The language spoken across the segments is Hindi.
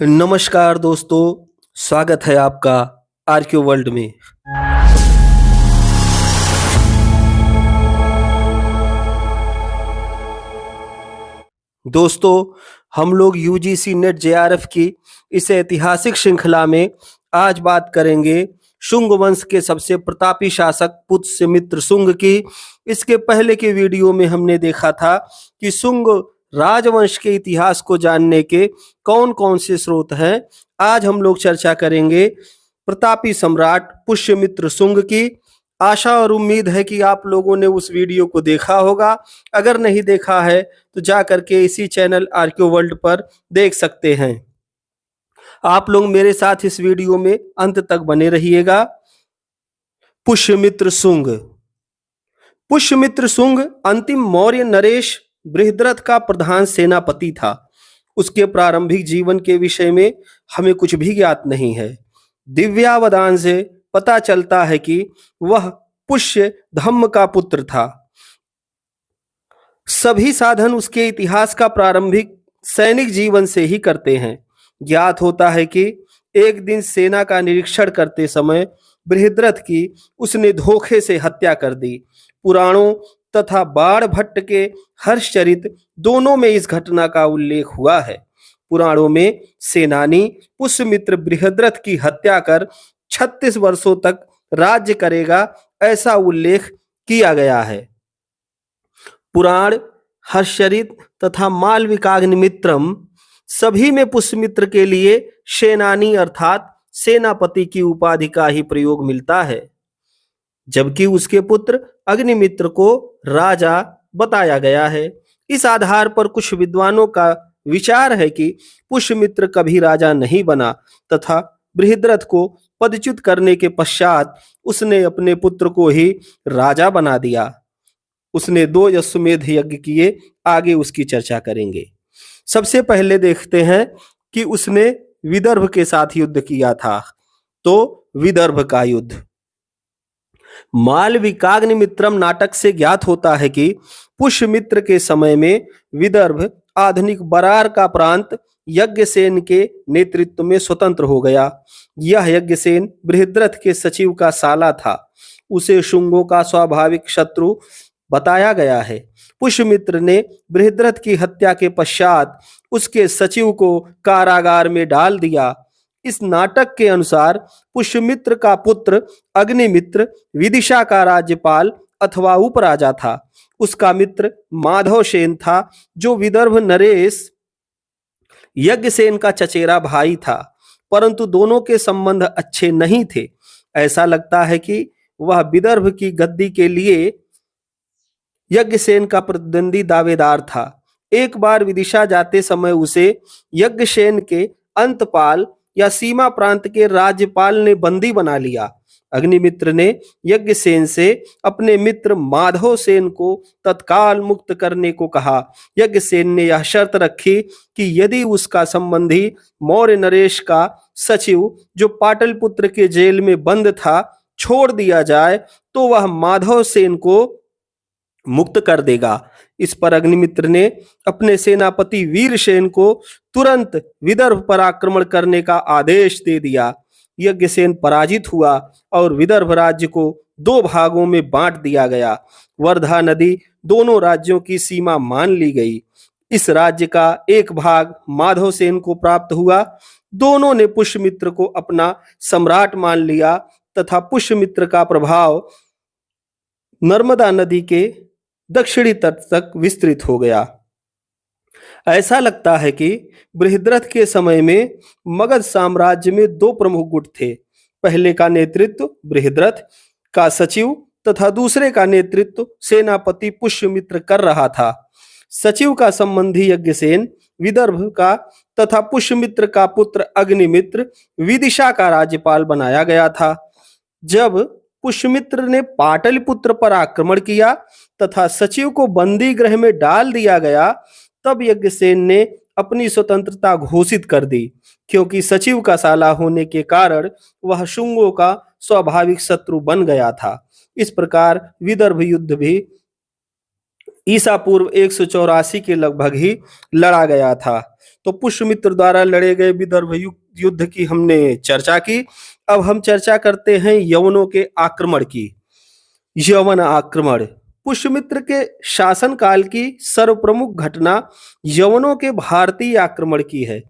नमस्कार दोस्तों, स्वागत है आपका आरक्यू वर्ल्ड में। दोस्तों, हम लोग यूजीसी नेट जेआरएफ की इस ऐतिहासिक श्रृंखला में आज बात करेंगे शुंग वंश के सबसे प्रतापी शासक पुष्यमित्र शुंग की। इसके पहले के वीडियो में हमने देखा था कि शुंग राजवंश के इतिहास को जानने के कौन-कौन से स्रोत हैं। आज हम लोग चर्चा करेंगे प्रतापी सम्राट पुष्यमित्र शुंग की। आशा और उम्मीद है कि आप लोगों ने उस वीडियो को देखा होगा। अगर नहीं देखा है तो जा करके इसी चैनल आरक्यू वर्ल्ड पर देख सकते हैं। आप लोग मेरे साथ इस वीडियो में अंत तक बने रहिएगा। पुष्यमित्र शुंग। पुष्यमित्र शुंग अंतिम मौर्य नरेश बृहद्रथ का प्रधान सेनापति था। उसके प्रारंभिक जीवन के विषय में हमें कुछ भी ज्ञात नहीं है। दिव्यावदान से पता चलता है कि वह पुष्य धम्म का पुत्र था। सभी साधन उसके इतिहास का प्रारंभिक सैनिक जीवन से ही करते हैं। ज्ञात होता है कि एक दिन सेना का निरीक्षण करते समय बृहद्रथ की उसने धोखे से हत्या कर दी। पुराणों तथा बाण भट्ट के हर्षचरित दोनों में इस घटना का उल्लेख हुआ है। पुराणों में सेनानी पुष्यमित्र बृहद्रथ की हत्या कर 36 वर्षों तक राज्य करेगा, ऐसा उल्लेख किया गया है। पुराण, हर्षचरित तथा मालविकाग्निमित्रम सभी में पुष्यमित्र के लिए सेनानी अर्थात सेनापति की उपाधि का ही प्रयोग मिलता है, जबकि उसके पुत्र अग्निमित्र को राजा बताया गया है। इस आधार पर कुछ विद्वानों का विचार है कि पुष्यमित्र कभी राजा नहीं बना तथा बृहद्रथ को पदच्युत करने के पश्चात उसने अपने पुत्र को ही राजा बना दिया। उसने 2 अश्वमेध यज्ञ किए, आगे उसकी चर्चा करेंगे। सबसे पहले देखते हैं कि उसने विदर्भ के साथ युद्ध किया था। तो विदर्भ का युद्ध मालविकाग्निमित्रम नाटक से ज्ञात होता है कि पुष्यमित्र के समय में विदर्भ आधुनिक बरार का प्रांत यज्ञसेन के नेतृत्व में स्वतंत्र हो गया। यह यज्ञसेन बृहद्रथ के सचिव का साला था। उसे शुंगों का स्वाभाविक शत्रु बताया गया है। पुष्यमित्र ने बृहद्रथ की हत्या के पश्चात उसके सचिव को कारागार में डाल दिया। इस नाटक के अनुसार पुष्यमित्र का पुत्र अग्निमित्र विदिशा का राज्यपाल अथवा उपराजा था। उसका मित्र माधवसेन था, जो विदर्भ नरेश यज्ञसेन का चचेरा भाई था, परंतु दोनों के संबंध अच्छे नहीं थे। ऐसा लगता है कि वह विदर्भ की गद्दी के लिए यज्ञसेन का प्रतिद्वंदी दावेदार था। एक बार विदिशा जाते समय उसे यज्ञसेन के अंतपाल या सीमा प्रांत के राज्यपाल ने बंदी बना लिया। अग्निमित्र ने यज्ञसेन से अपने मित्र माधवसेन को तत्काल मुक्त करने को कहा। यज्ञसेन ने यह शर्त रखी कि यदि उसका संबंधी मौर्य नरेश का सचिव, जो पाटलिपुत्र के जेल में बंद था, छोड़ दिया जाए तो वह माधवसेन को मुक्त कर देगा। इस पर अग्निमित्र ने अपने सेनापति वीरसेन को तुरंत विदर्भ पर आक्रमण करने का आदेश दे दिया। यज्ञसेन पराजित हुआ और विदर्भ राज्य को 2 भागों में बांट दिया गया। वर्धा नदी दोनों राज्यों की सीमा मान ली गई। इस राज्य का एक भाग माधवसेन को प्राप्त हुआ। दोनों ने पुष्यमित्र को अपना सम्राट मान लिया तथा पुष्यमित्र का प्रभाव नर्मदा नदी के दक्षिणी तट तक विस्तृत हो गया। ऐसा लगता है कि बृहद्रथ के समय में मगध साम्राज्य में 2 प्रमुख गुट थे। पहले का नेतृत्व बृहद्रथ का सचिव तथा दूसरे का नेतृत्व सेनापति पुष्यमित्र कर रहा था। सचिव का संबंधी यज्ञसेन विदर्भ का तथा पुष्यमित्र का पुत्र अग्निमित्र विदिशा का राज्यपाल बनाया गया था। जब पुष्यमित्र ने पाटलिपुत्र पर आक्रमण किया तथा सचिव को बंदी गृह में डाल दिया गया, तब यज्ञसेन ने अपनी स्वतंत्रता घोषित कर दी, क्योंकि सचिव का साला होने के कारण वह शुंगों का स्वाभाविक शत्रु बन गया था। इस प्रकार विदर्भ युद्ध भी ईसा पूर्व 184 के लगभग ही लड़ा गया था। तो पुष्यमित्र द्वारा लड़े गए विदर्भ युद्ध की हमने चर्चा की। अब हम चर्चा करते हैं यवनों के आक्रमण की। यवन आक्रमण पुष्यमित्र के शासनकाल की सर्वप्रमुख घटना यवनों के भारतीय आक्रमण की है।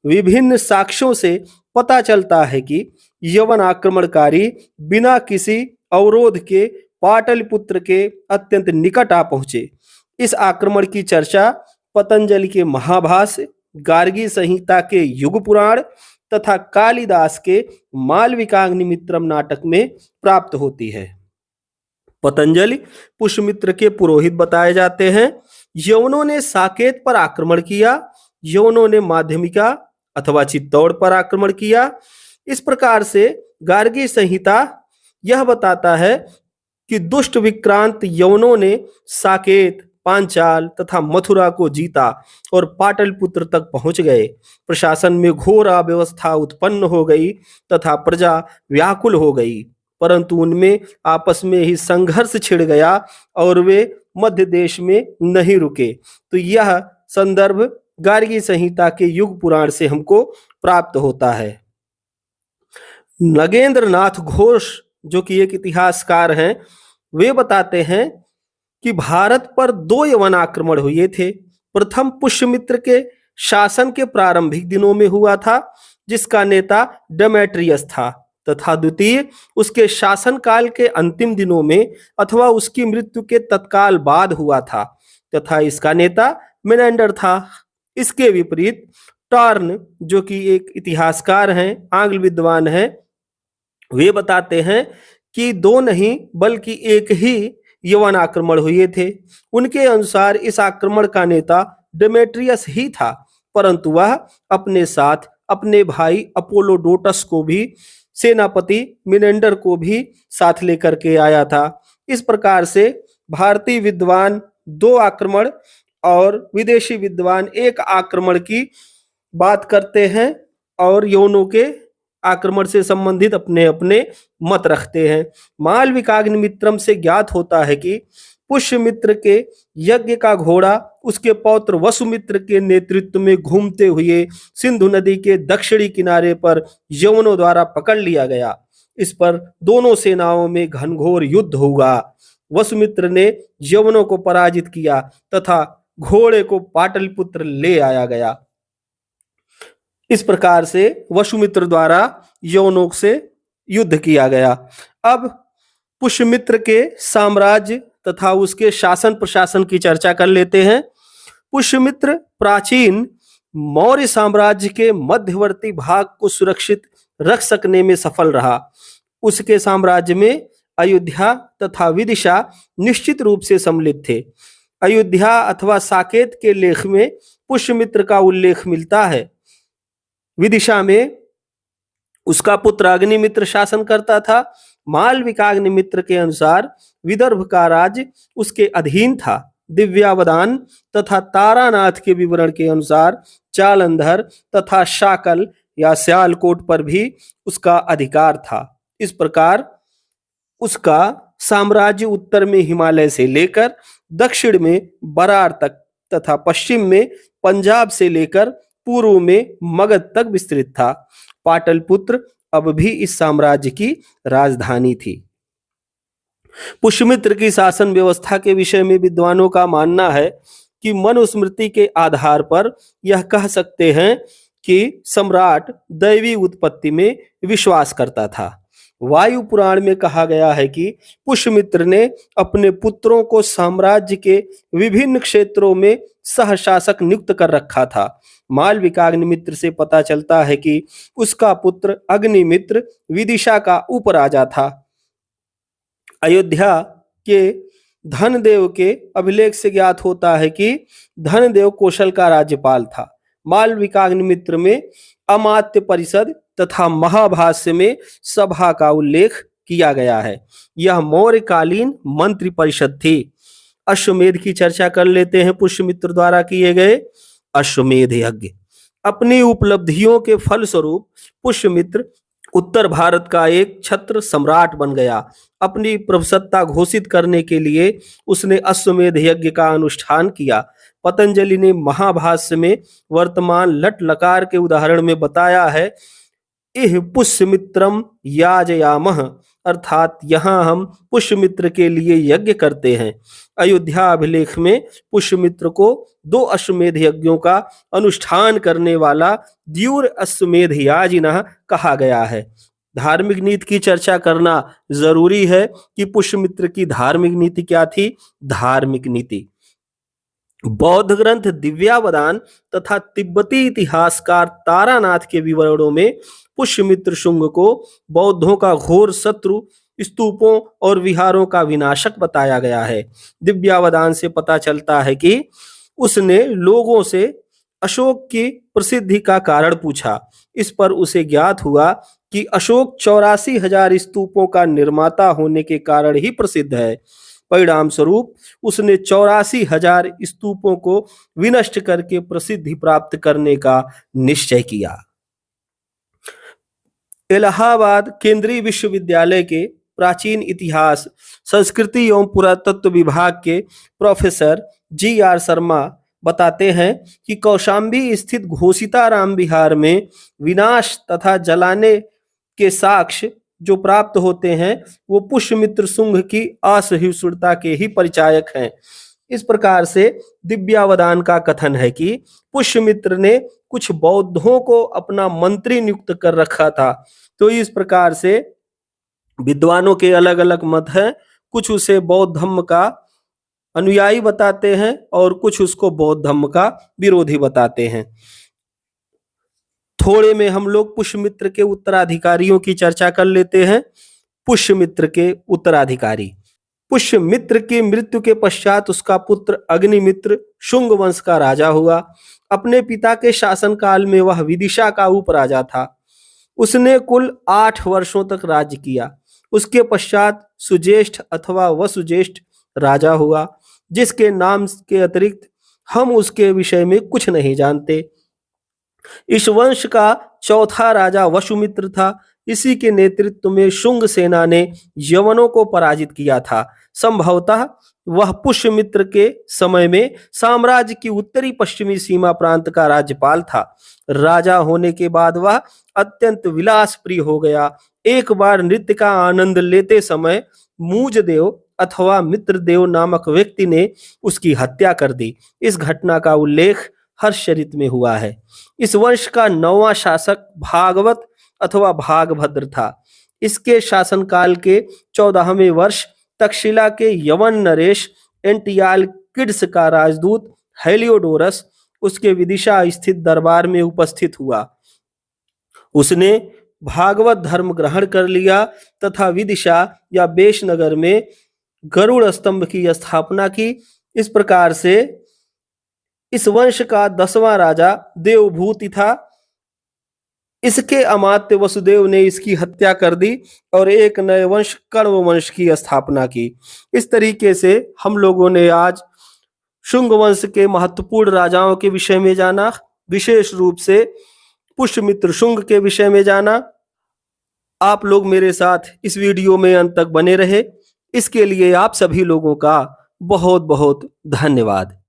विभिन्न साक्ष्यों से पता चलता है कि यवन आक्रमणकारी बिना किसी अवरोध के पाटलिपुत्र के अत्यंत निकट आ पहुंचे। इस आक्रमण की चर्चा पतंजलि के महाभाष्य, गार्गी संहिता के युग पुराण तथा कालिदास के मालविकाग्निमित्रम नाटक में प्राप्त होती है। पतंजलि पुष्यमित्र के पुरोहित बताए जाते हैं। यवनों ने साकेत पर आक्रमण किया। यवनों ने माध्यमिका अथवा चित्तौड़ पर आक्रमण किया। इस प्रकार से गार्गी संहिता यह बताता है कि दुष्ट विक्रांत यवनों ने साकेत, पांचाल तथा मथुरा को जीता और पाटलिपुत्र तक पहुंच गए। प्रशासन में घोर अव्यवस्था उत्पन्न हो गई तथा प्रजा व्याकुल हो गई, परंतु उनमें आपस में ही संघर्ष छिड़ गया और वे मध्य देश में नहीं रुके। तो यह संदर्भ गार्गी संहिता के युग पुराण से हमको प्राप्त होता है। नगेंद्र नाथ घोष जो कि एक इतिहासकार हैं, वे बताते हैं कि भारत पर 2 यवन आक्रमण हुए थे। प्रथम पुष्यमित्र के शासन के प्रारंभिक दिनों में हुआ था, जिसका नेता डेमेट्रियस था, तथा द्वितीय उसके शासनकाल के अंतिम दिनों में अथवा उसकी मृत्यु के तत्काल बाद हुआ था, तथा इसका नेता मेनेंडर था। इसके विपरीत टर्न जो कि एक इतिहासकार हैं, आंग्ल विद्वान हैं, वे बताते हैं कि 2 नहीं बल्कि एक ही यवन आक्रमण हुए थे। उनके अनुसार इस आक्रमण का नेता डेमेट्रियस ही था, परंतु वह अपने साथ अपने भाई अपोलोडोटस को भी, सेनापति मिनेंडर को भी साथ लेकर के आया था। इस प्रकार से भारतीय विद्वान 2 आक्रमण और विदेशी विद्वान 1 आक्रमण की बात करते हैं और यवनों के आक्रमण से संबंधित अपने अपने मत रखते हैं। मालविकाग्निमित्रम से ज्ञात होता है कि पुष्यमित्र के यज्ञ का घोड़ा उसके पौत्र वसुमित्र के नेतृत्व में घूमते हुए सिंधु नदी के दक्षिणी किनारे पर यवनों द्वारा पकड़ लिया गया। इस पर दोनों सेनाओं में घनघोर युद्ध हुआ। वसुमित्र ने यवनों को पराजित किया तथा घोड़े को पाटलिपुत्र ले आया गया। इस प्रकार से वसुमित्र द्वारा यवनों से युद्ध किया गया। अब पुष्यमित्र के साम्राज्य तथा उसके शासन प्रशासन की चर्चा कर लेते हैं। पुष्यमित्र प्राचीन मौर्य साम्राज्य के मध्यवर्ती भाग को सुरक्षित रख सकने में सफल रहा। उसके साम्राज्य में अयोध्या तथा विदिशा निश्चित रूप से सम्मिलित थे। अयोध्या अथवा साकेत के लेख में पुष्यमित्र का उल्लेख मिलता है। विदिशा में उसका पुत्र अग्निमित्र शासन करता था। मालविकाग्निमित्र के अनुसार विदर्भ का राज्य उसके अधीन था। दिव्यावदान तथा तारानाथ के विवरण के अनुसार जालंधर तथा शाकल या सियालकोट पर भी उसका अधिकार था। इस प्रकार उसका साम्राज्य उत्तर में हिमालय से लेकर दक्षिण में बरार तक तथा पश्चिम में पंजाब से लेकर पूर्व में मगध तक विस्तृत था। पाटलिपुत्र अब भी इस साम्राज्य की राजधानी थी। पुष्यमित्र की शासन व्यवस्था के विषय में विद्वानों का मानना है कि मनुस्मृति के आधार पर यह कह सकते हैं कि सम्राट दैवी उत्पत्ति में विश्वास करता था। वायु पुराण में कहा गया है कि पुष्यमित्र ने अपने पुत्रों को साम्राज्य के विभिन्न क्षेत्रों में सहशासक नियुक्त कर रखा था। मालविकाग्निमित्र से पता चलता है कि उसका पुत्र अग्निमित्र विदिशा का उपराजा था। अयोध्या के धनदेव के अभिलेख से ज्ञात होता है कि धनदेव कौशल का राज्यपाल था। मालविकाग्निमित्र में अमात्य परिषद तथा महाभाष्य में सभा का उल्लेख किया गया है। यह मौर्यकालीन मंत्री परिषद थी। अश्वमेध की चर्चा कर लेते हैं। पुष्यमित्र द्वारा किए गए अश्वमेध यज्ञ। अपनी उपलब्धियों के फलस्वरूप पुष्यमित्र उत्तर भारत का एक छत्र सम्राट बन गया। अपनी प्रभुसत्ता घोषित करने के लिए उसने अश्वमेध यज्ञ का अनुष्ठान किया। पतंजलि ने महाभाष्य में वर्तमान लट लकार के उदाहरण में बताया है, इह पुष्यमित्रम याजयामः, अर्थात यहाँ हम पुष्यमित्र के लिए यज्ञ करते हैं। अयोध्या अभिलेख में पुष्यमित्र को 2 अश्वमेध यज्ञों का अनुष्ठान करने वाला द्युर अश्वमेध याजिनः कहा गया है। धार्मिक नीति की चर्चा करना जरूरी है कि पुष्यमित्र की धार्मिक नीति क्या थी। धार्मिक नीति बौद्ध ग्रंथ दिव्यावदान तथा तिब्बती इतिहासकार तारानाथ के विवरणों में पुष्यमित्र शुंग को बौद्धों का घोर शत्रु, स्तूपों और विहारों का विनाशक बताया गया है। दिव्यावदान से पता चलता है कि उसने लोगों से अशोक की प्रसिद्धि का कारण पूछा। इस पर उसे ज्ञात हुआ कि अशोक 84,000 स्तूपों का निर्माता होने के कारण ही प्रसिद्ध है। परिणाम स्वरूप उसने 84,000 स्तूपों को विनष्ट करके प्रसिद्धि प्राप्त करने का निश्चय किया। इलाहाबाद केंद्रीय विश्वविद्यालय के प्राचीन इतिहास, संस्कृति एवं पुरातत्व विभाग के प्रोफेसर GR शर्मा बताते हैं कि कौशाम्बी स्थित घोषिताराम विहार में विनाश तथा जलाने के साक्ष्य जो प्राप्त होते हैं वो पुष्यमित्र शुंग की असहिष्णुता के ही परिचायक हैं। इस प्रकार से दिव्यावदान का कथन है कि पुष्यमित्र ने कुछ बौद्धों को अपना मंत्री नियुक्त कर रखा था। तो इस प्रकार से विद्वानों के अलग अलग मत हैं। कुछ उसे बौद्ध धर्म का अनुयायी बताते हैं और कुछ उसको बौद्ध धर्म का विरोधी बताते हैं। थोड़े में हम लोग पुष्यमित्र के उत्तराधिकारियों की चर्चा कर लेते हैं। पुष्यमित्र के उत्तराधिकारी। पुष्यमित्र की मृत्यु के पश्चात उसका पुत्र अग्निमित्र शुंग वंश का राजा हुआ। अपने पिता के शासनकाल में वह विदिशा का उपराजा था। उसने कुल 8 वर्षों तक राज्य किया। उसके पश्चात सुज्येष्ठ अथवा वसुज्येष्ठ राजा हुआ, जिसके नाम के अतिरिक्त हम उसके विषय में कुछ नहीं जानते। इस वंश का चौथा राजा वसुमित्र था। इसी के नेतृत्व में शुंग सेना ने यवनों को पराजित किया था। संभवतः वह पुष्यमित्र के समय में साम्राज्य की उत्तरी पश्चिमी सीमा प्रांत का राज्यपाल था। राजा होने के बाद वह अत्यंत विलास प्रिय हो गया। एक बार नृत्य का आनंद लेते समय मूजदेव अथवा मित्रदेव नामक व्यक्ति ने उसकी हत्या कर दी। इस घटना का उल्लेख हर्षचरित में हुआ है। इस वंश का 9वां शासक भागवत अथवा भागभद्र था। इसके शासनकाल के 14वें वर्ष तक्षशिला के यवन नरेश एंटियालकिड्स का राजदूत हेलियोडोरस उसके विदिशा स्थित दरबार में उपस्थित हुआ। उसने भागवत धर्म ग्रहण कर लिया तथा विदिशा या बेशनगर में गरुड़ स्तंभ की स्थापना की। इस प्रकार से इस वंश का 10वां राजा देवभूति था। इसके अमात्य वसुदेव ने इसकी हत्या कर दी और एक नए वंश कण्व वंश की स्थापना की। इस तरीके से हम लोगों ने आज शुंग वंश के महत्वपूर्ण राजाओं के विषय में जाना, विशेष रूप से पुष्यमित्र शुंग के विषय में जाना। आप लोग मेरे साथ इस वीडियो में अंत तक बने रहे, इसके लिए आप सभी लोगों का बहुत बहुत धन्यवाद।